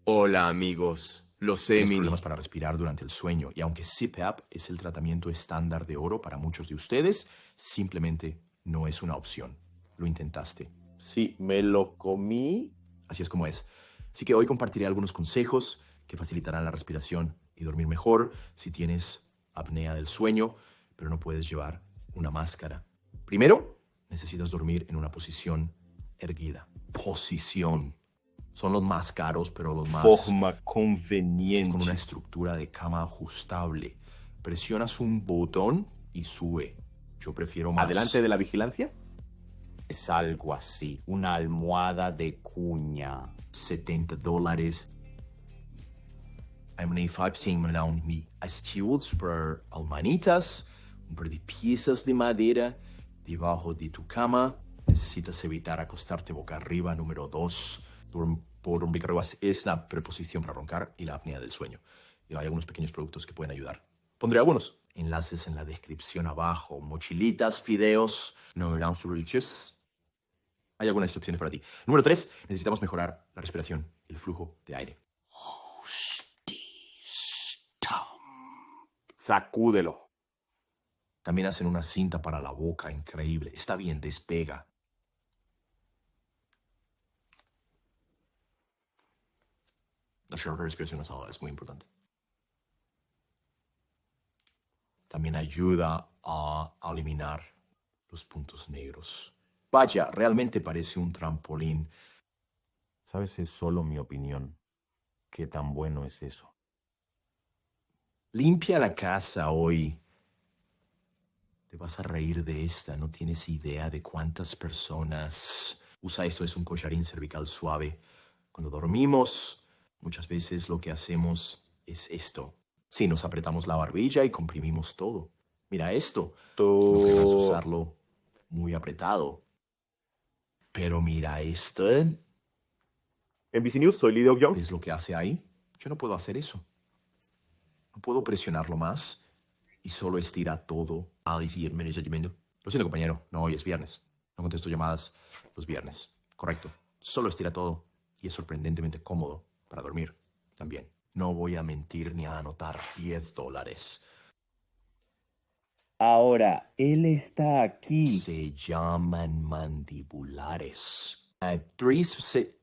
Hola amigos, lo sé, Tienes Mini. problemas para respirar durante el sueño y aunque CPAP es el tratamiento estándar de oro para muchos de ustedes, simplemente no es una opción. Lo intentaste. Sí, me lo comí. Así es como es. Así que hoy compartiré algunos consejos que facilitarán la respiración y dormir mejor si tienes apnea del sueño, pero no puedes llevar una máscara. Primero, necesitas dormir en una posición erguida. Posición. Son los más caros, pero los más... Forma conveniente. Con una estructura de cama ajustable. Presionas un botón y sube. Yo prefiero más. Adelante de la vigilancia. Es algo así, una almohada de cuña. $70. Am 5 lang med astills per almanitas, un par de piezas de madera debajo de tu cama. Necesitas evitar acostarte boca arriba. Número 2. Por boca arriba es la preposición para roncar y la apnea del sueño. Y hay algunos pequeños productos que pueden ayudar. Pondré algunos enlaces en la descripción abajo. Mochilitas, fideos, hay algunas opciones para ti. Número 3, necesitamos mejorar la respiración y el flujo de aire. Sacúdelo. También hacen una cinta para la boca, increíble. Está bien, despega. La respiración nasal es muy importante. También ayuda a eliminar los puntos negros. Vaya, realmente parece un trampolín. Sabes, es solo mi opinión. ¿Qué tan bueno es eso? Limpia la casa hoy. Te vas a reír de esta. No tienes idea de cuántas personas usa esto. Es un collarín cervical suave. Cuando dormimos, muchas veces lo que hacemos es esto. Sí, nos apretamos la barbilla y comprimimos todo. Mira esto. No querrás usarlo muy apretado. Pero mira esto. NBC News, soy Lee Deok-young. ¿Ves lo que hace ahí? Yo no puedo hacer eso. No puedo presionarlo más y solo estira todo. Lo siento, compañero. No, hoy es viernes. No contesto llamadas los viernes. Correcto. Solo estira todo y es sorprendentemente cómodo para dormir también. No voy a mentir ni a anotar $10. Ahora, él está aquí. Se llaman mandibulares.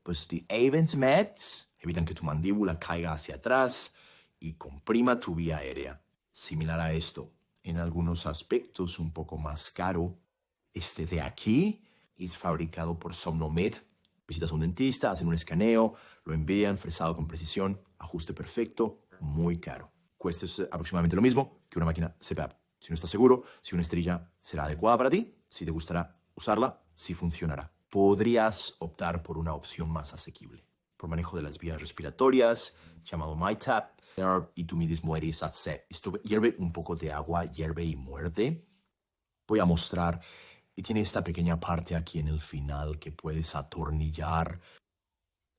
Pues de Meds evitan que tu mandíbula caiga hacia atrás y comprima tu vía aérea. Similar a esto, en algunos aspectos un poco más caro. Este de aquí es fabricado por Somnomed. Visitas a un dentista, hacen un escaneo, lo envían fresado con precisión, ajuste perfecto, muy caro. Cuesta aproximadamente lo mismo que una máquina CPAP. Si no estás seguro si una esterilla será adecuada para ti, si te gustará usarla, si funcionará. Podrías optar por una opción más asequible. Por manejo de las vías respiratorias, llamado MyTap, y tú mides mueres a set. Esto hierve un poco de agua, hierve y muerde. Voy a mostrar. Y tiene esta pequeña parte aquí en el final que puedes atornillar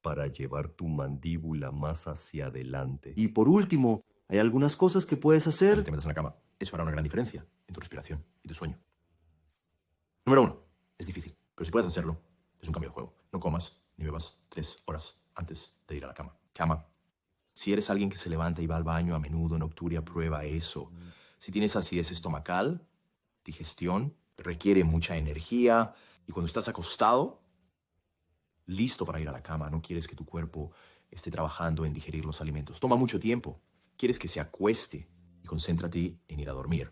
Para llevar tu mandíbula más hacia adelante. Y por último, hay algunas cosas que puedes cuando hacer. te metas en la cama. Eso hará una gran diferencia en tu respiración y tu sueño. Número 1. Es difícil, pero si puedes hacerlo, es un cambio de juego. No comas ni bebas 3 horas antes de ir a la cama. Cama. Si eres alguien que se levanta y va al baño a menudo, nocturia, prueba eso. Si tienes acidez estomacal, digestión, requiere mucha energía. Y cuando estás acostado, listo para ir a la cama, no quieres que tu cuerpo esté trabajando en digerir los alimentos. Toma mucho tiempo. Quieres que se acueste y concéntrate en ir a dormir.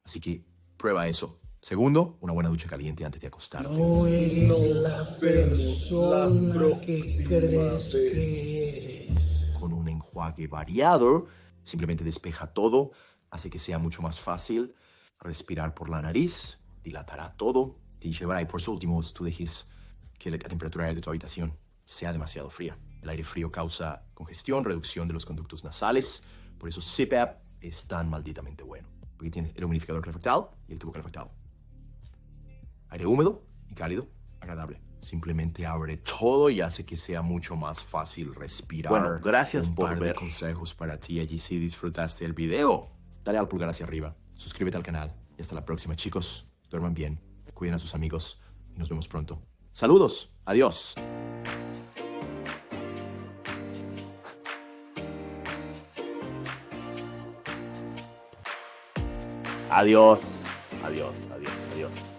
Así que prueba eso. Segundo, una buena ducha caliente antes de acostarte. No eres la persona que crees que eres. Con un enjuague variado, simplemente despeja todo, hace que sea mucho más fácil respirar por la nariz, dilatará todo, te llevará y por último tú dejes que la temperatura de tu habitación sea demasiado fría. El aire frío causa congestión, reducción de los conductos nasales, por eso CPAP es tan malditamente bueno, porque tiene el humidificador calefactado y el tubo calefactado. Aire húmedo y cálido, agradable. Simplemente abre todo y hace que sea mucho más fácil respirar. Bueno, gracias por Un par de ver. consejos para ti allí si disfrutaste el video. Dale al pulgar hacia arriba, suscríbete al canal y hasta la próxima, chicos. Duerman bien, cuiden a sus amigos y nos vemos pronto. Saludos, adiós. Adiós. Adiós, adiós, adiós.